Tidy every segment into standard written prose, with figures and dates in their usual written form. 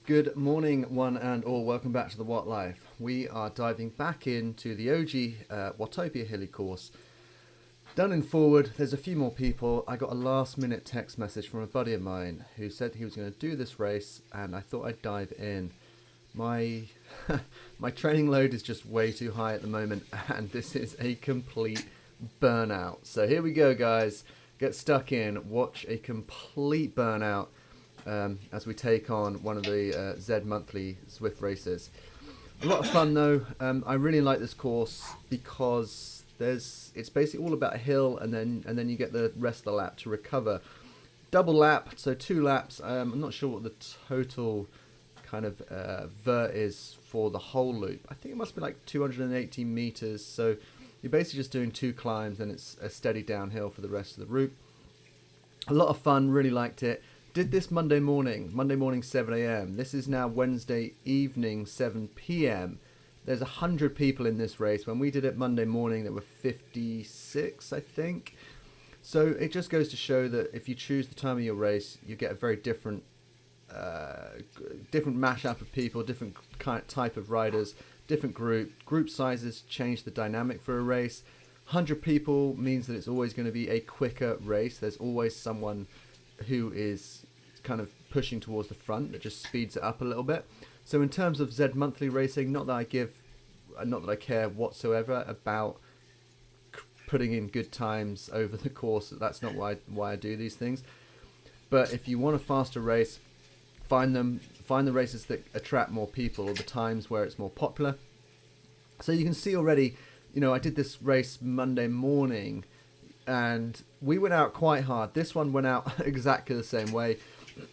Good morning, one and all. Welcome back to the What Life. We are diving back into the OG Watopia HIlly course. Done and forward, there's a few more people. I got a last minute text message from a buddy of mine who said he was going to do this race, and I thought I'd dive in. My my training load is just way too high at the moment, and this is a complete burnout. So here we go, guys. Get stuck in, watch a complete burnout as we take on one of the Z monthly Zwift races. A lot of fun though. I really like this course because it's basically all about a hill, and then you get the rest of the lap to recover. Double lap, so 2 laps. I'm not sure what the total kind of vert is for the whole loop. I think it must be like 280 meters. So you're basically just doing 2 climbs, and it's a steady downhill for the rest of the route. A lot of fun. Really liked it. Did this Monday morning 7 a.m. This is now Wednesday evening 7 p.m. There's 100 people in this race. When we did it Monday morning, there were 56, I think. So it just goes to show that if you choose the time of your race, you get a very different mashup of people, different type of riders, different group sizes change the dynamic for a race. 100 people means that it's always going to be a quicker race. There's always someone who is kind of pushing towards the front that just speeds it up a little bit. So in terms of Z monthly racing, not that I care whatsoever about putting in good times over the course. That's not why I do these things. But if you want a faster race, find the races that attract more people, or the times where it's more popular. So you can see already, I did this race Monday morning, and we went out quite hard. This one went out exactly the same way,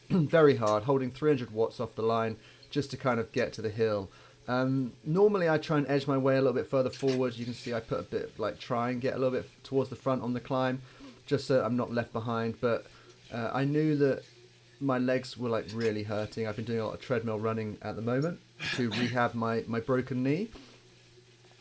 very hard, holding 300 watts off the line just to kind of get to the hill. Normally I try and edge my way a little bit further forward. You can see I put a bit, try and get a little bit towards the front on the climb, just so I'm not left behind. But I knew that my legs were really hurting. I've been doing a lot of treadmill running at the moment to rehab my broken knee.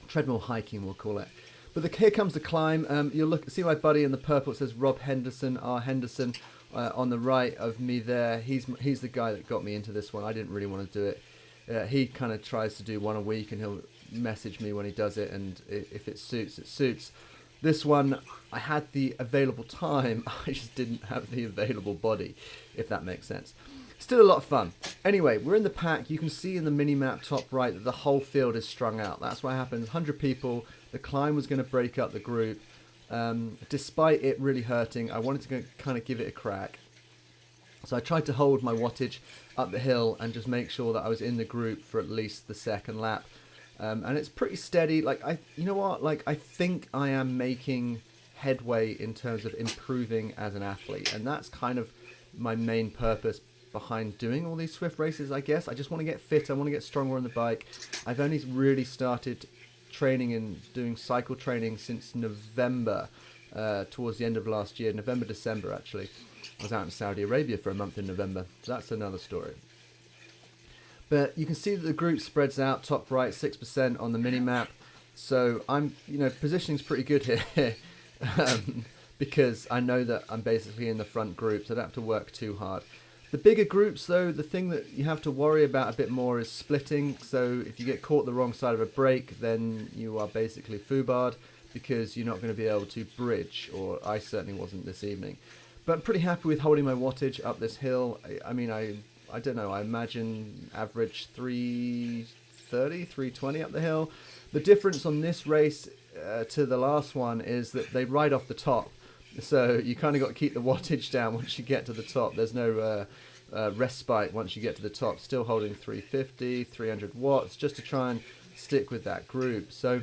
Treadmill hiking, we'll call it. But here comes the climb. You'll see my buddy in the purple. It says Rob Henderson, R. Henderson, on the right of me there. He's the guy that got me into this one. I didn't really want to do it. He kind of tries to do one a week, and he'll message me when he does it. And if it suits, it suits. This one, I had the available time. I just didn't have the available body, if that makes sense. Still a lot of fun. Anyway, we're in the pack. You can see in the mini-map top right that the whole field is strung out. That's what happened. 100 people. The climb was going to break up the group. Despite it really hurting, I wanted to kind of give it a crack. So I tried to hold my wattage up the hill and just make sure that I was in the group for at least the second lap. And it's pretty steady. I think I am making headway in terms of improving as an athlete. And that's kind of my main purpose behind doing all these Zwift races, I guess. I just want to get fit. I want to get stronger on the bike. I've only really started training and doing cycle training since November, towards the end of last year, November, December actually. I was out in Saudi Arabia for a month in November. So that's another story. But you can see that the group spreads out, top right, 6% on the mini-map. So I'm, positioning's pretty good here. Because I know that I'm basically in the front group, so I don't have to work too hard. The bigger groups, though, the thing that you have to worry about a bit more is splitting. So if you get caught the wrong side of a break, then you are basically foobarred, because you're not going to be able to bridge, or I certainly wasn't this evening. But I'm pretty happy with holding my wattage up this hill. I don't know, I imagine average 330, 320 up the hill. The difference on this race to the last one is that they ride off the top. So you kind of got to keep the wattage down once you get to the top. There's no respite once you get to the top. Still holding 350, 300 watts, just to try and stick with that group. So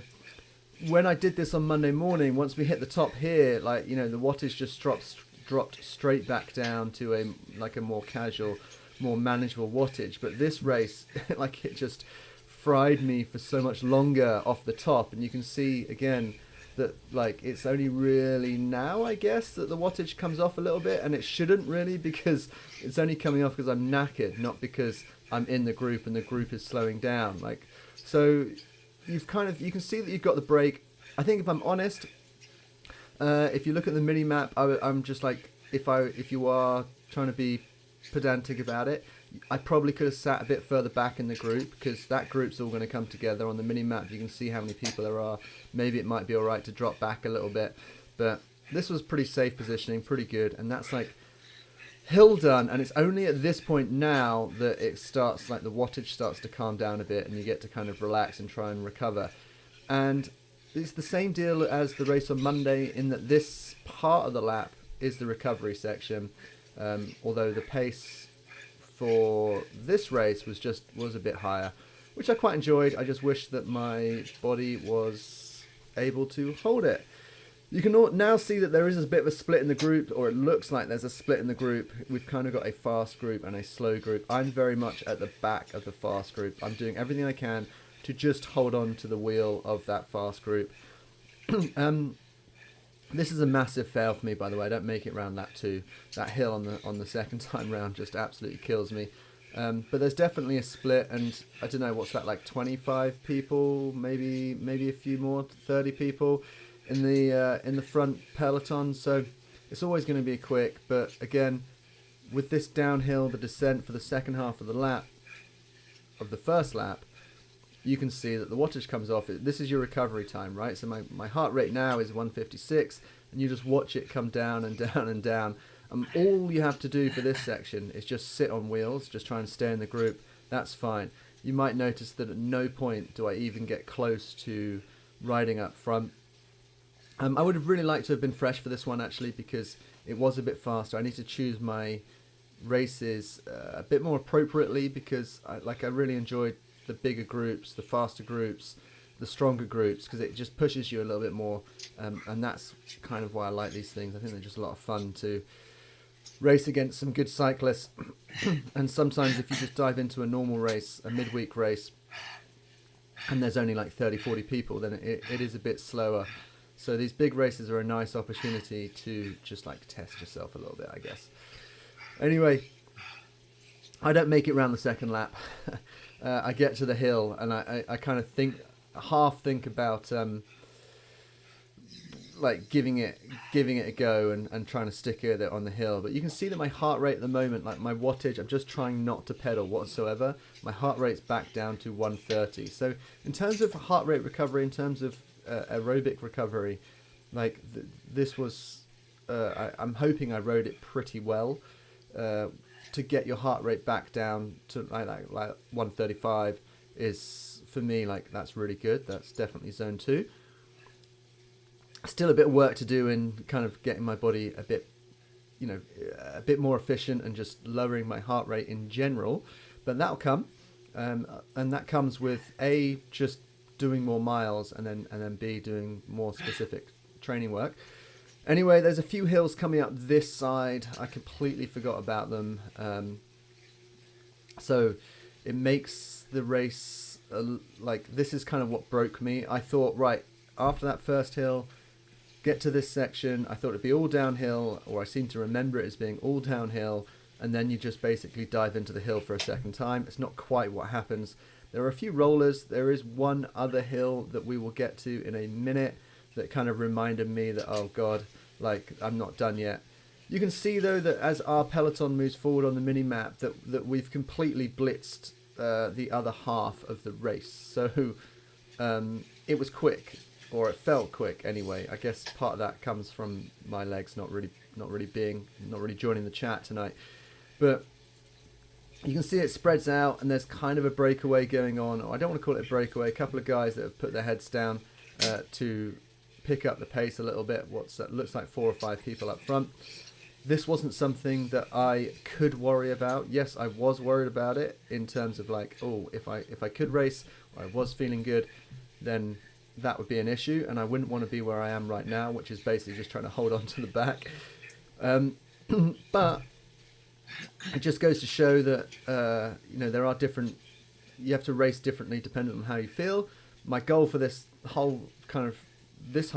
when I did this on Monday morning, once we hit the top here, the wattage just dropped straight back down to a more casual, more manageable wattage. But this race, it just fried me for so much longer off the top. And you can see again that it's only really now, I guess, that the wattage comes off a little bit, and it shouldn't really, because it's only coming off because I'm knackered, not because I'm in the group and the group is slowing down. So you can see that you've got the break. I think, if I'm honest, if you look at the mini map, I'm just if you are trying to be pedantic about it, I probably could have sat a bit further back in the group, because that group's all going to come together on the mini map. You can see how many people there are. Maybe it might be all right to drop back a little bit, but this was pretty safe positioning, pretty good. And that's like hill done, and it's only at this point now that it starts, like the wattage starts to calm down a bit, and you get to kind of relax and try and recover. And it's the same deal as the race on Monday, in that this part of the lap is the recovery section, although the pace for this race was a bit higher, which I quite enjoyed. I just wish that my body was able to hold it. You can now see that there is a bit of a split in the group, or it looks like there's a split in the group. We've kind of got a fast group and a slow group. I'm very much at the back of the fast group. I'm doing everything I can to just hold on to the wheel of that fast group. This is a massive fail for me, by the way. I don't make it round lap 2. That hill on the second time round just absolutely kills me. But there's definitely a split, and I don't know, what's that, like 25 people, maybe a few more, 30 people in the front peloton. So it's always going to be quick. But again, with this downhill, the descent for the second half of the lap, of the first lap, you can see that the wattage comes off. This is your recovery time, right? So my heart rate now is 156, and you just watch it come down and down and down. All you have to do for this section is just sit on wheels, just try and stay in the group. That's fine. You might notice that at no point do I even get close to riding up front. I would have really liked to have been fresh for this one, actually, because it was a bit faster. I need to choose my races a bit more appropriately, because I really enjoyed the bigger groups, the faster groups, the stronger groups, because it just pushes you a little bit more, and that's kind of why I like these things. I think they're just a lot of fun to race against some good cyclists. And sometimes if you just dive into a normal race, a midweek race, and there's only like 30-40 people, then it is a bit slower. So these big races are a nice opportunity to just like test yourself a little bit, I guess. Anyway, I don't make it round the second lap. I get to the hill, and I kind of half think about like giving it a go and trying to stick it on the hill. But you can see that my heart rate at the moment, like my wattage, I'm just trying not to pedal whatsoever. My heart rate's back down to 130. So in terms of heart rate recovery, in terms of aerobic recovery, like this was, I'm hoping I rode it pretty well. To get your heart rate back down to like 135 is, for me, like, that's really good. That's definitely zone 2. Still a bit of work to do in kind of getting my body a bit, a bit more efficient and just lowering my heart rate in general, but that'll come, and that comes with A, just doing more miles, and then B, doing more specific training work. Anyway, there's a few hills coming up this side. I completely forgot about them. So it makes the race, like, this is kind of what broke me. I thought, right, after that first hill, get to this section, I thought it'd be all downhill, or I seem to remember it as being all downhill, and then you just basically dive into the hill for a second time. It's not quite what happens. There are a few rollers. There is one other hill that we will get to in a minute that kind of reminded me that, oh God, like, I'm not done yet. You can see, though, that as our peloton moves forward on the mini-map, that we've completely blitzed the other half of the race. So it was quick, or it felt quick anyway. I guess part of that comes from my legs not really joining the chat tonight. But you can see it spreads out, and there's kind of a breakaway going on. Or I don't want to call it a breakaway. A couple of guys that have put their heads down to pick up the pace a little bit. Looks like 4 or 5 people up front. This wasn't something that I could worry about. Yes, I was worried about it in terms of, like, oh, if I could race, or I was feeling good, then that would be an issue, and I wouldn't want to be where I am right now, which is basically just trying to hold on to the back. But it just goes to show that there are different. You have to race differently depending on how you feel. My goal for this whole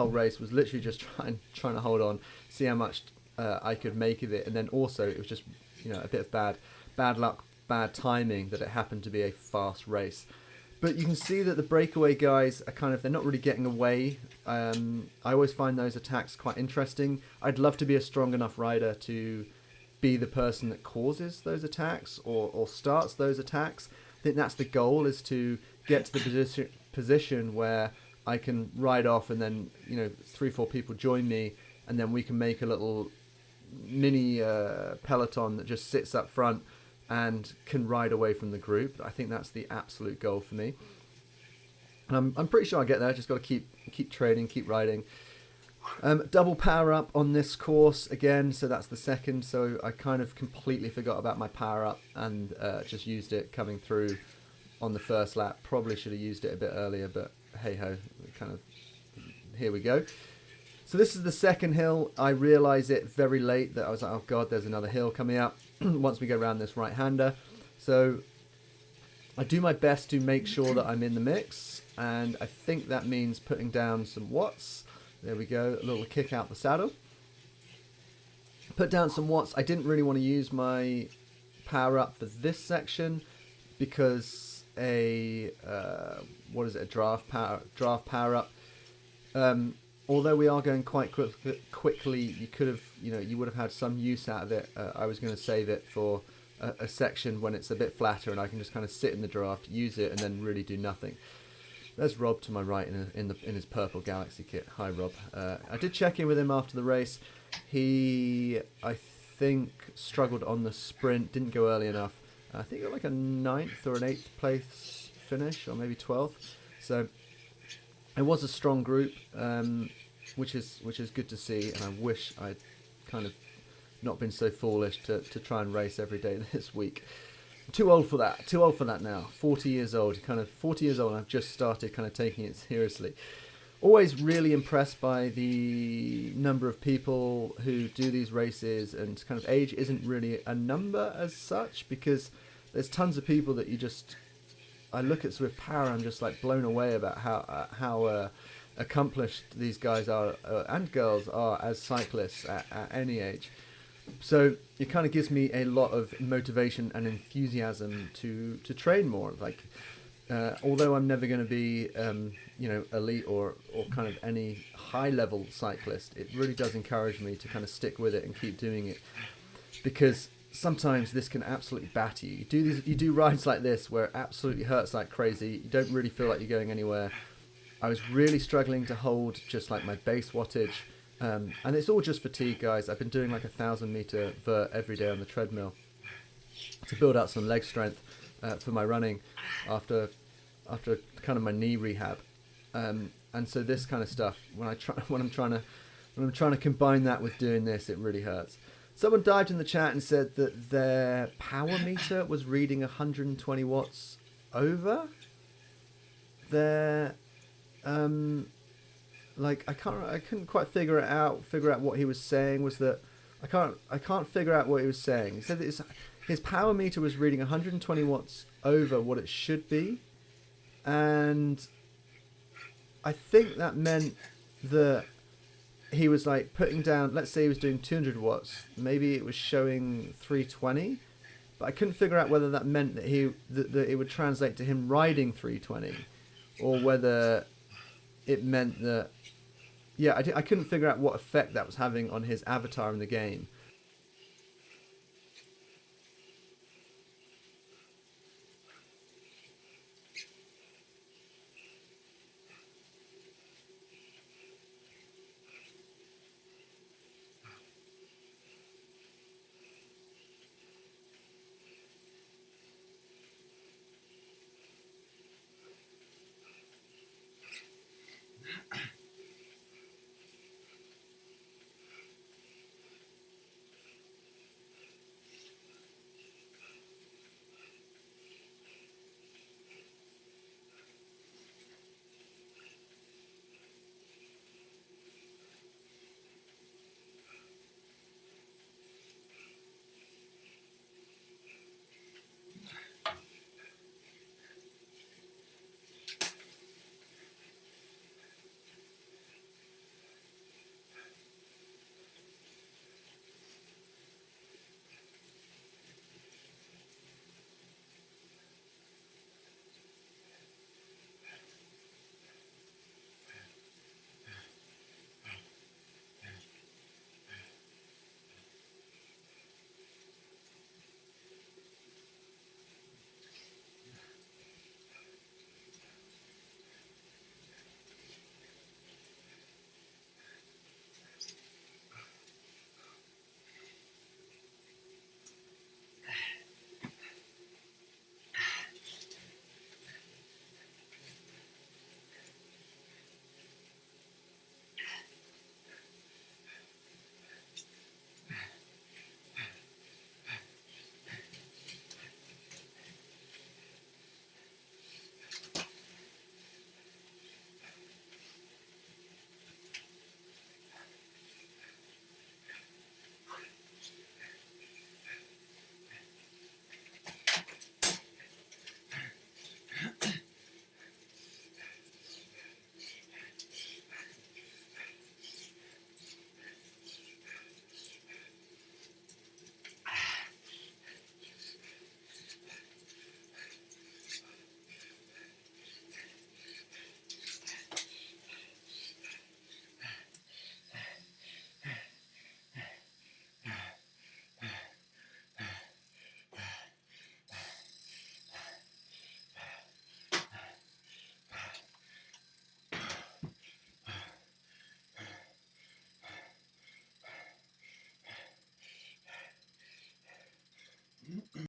race was literally just trying to hold on, see how much I could make of it, and then also it was just a bit of bad luck, bad timing that it happened to be a fast race. But you can see that the breakaway guys are they're not really getting away. I always find those attacks quite interesting. I'd love to be a strong enough rider to be the person that causes those attacks or starts those attacks. I think that's the goal, is to get to the position where I can ride off and then 3-4 people join me, and then we can make a little mini peloton that just sits up front and can ride away from the group. I think that's the absolute goal for me. And I'm pretty sure I'll get there. Just got to keep training, keep riding. Double power up on this course again, so that's the second. So I kind of completely forgot about my power up and just used it coming through on the first lap. Probably should have used it a bit earlier, but hey ho, kind of here we go. So this is the second hill. I realised it very late that I was like, oh god, there's another hill coming up once we go around this right-hander. So I do my best to make sure that I'm in the mix, and I think that means putting down some watts. There we go, a little kick out the saddle. Put down some watts. I didn't really want to use my power up for this section because a draft power up. Although we are going quite quickly, you would have had some use out of it. I was going to save it for a section when it's a bit flatter and I can just kind of sit in the draft, use it, and then really do nothing. There's Rob to my right in his purple Galaxy kit. Hi, Rob. I did check in with him after the race. He, I think, struggled on the sprint, didn't go early enough. I think he got like a 9th or an 8th place finish, or maybe 12th. So it was a strong group, which is good to see, and I wish I'd kind of not been so foolish to try and race every day this week. Too old for that now. 40 years old, and I've just started kind of taking it seriously. Always really impressed by the number of people who do these races, and kind of age isn't really a number as such, because there's tons of people that I look at Zwift Power, I'm just like blown away about how accomplished these guys are and girls are as cyclists at any age. So it kind of gives me a lot of motivation and enthusiasm to train more. Like, although I'm never going to be, elite or kind of any high level cyclist, it really does encourage me to kind of stick with it and keep doing it, because sometimes this can absolutely batter you. You do rides like this where it absolutely hurts like crazy. You don't really feel like you're going anywhere. I was really struggling to hold just like my base wattage. And it's all just fatigue, guys. I've been doing like 1,000 meter vert every day on the treadmill to build up some leg strength for my running after kind of my knee rehab. And so this kind of stuff, when I'm trying to combine that with doing this, it really hurts. Someone dived in the chat and said that their power meter was reading 120 watts over their I couldn't quite figure out what he was saying. Was that I can't figure out what he was saying. He said that his power meter was reading 120 watts over what it should be, and I think that meant that he was like putting down, let's say he was doing 200 watts, maybe it was showing 320, but I couldn't figure out whether that meant that that it would translate to him riding 320, or whether it meant that, I couldn't figure out what effect that was having on his avatar in the game.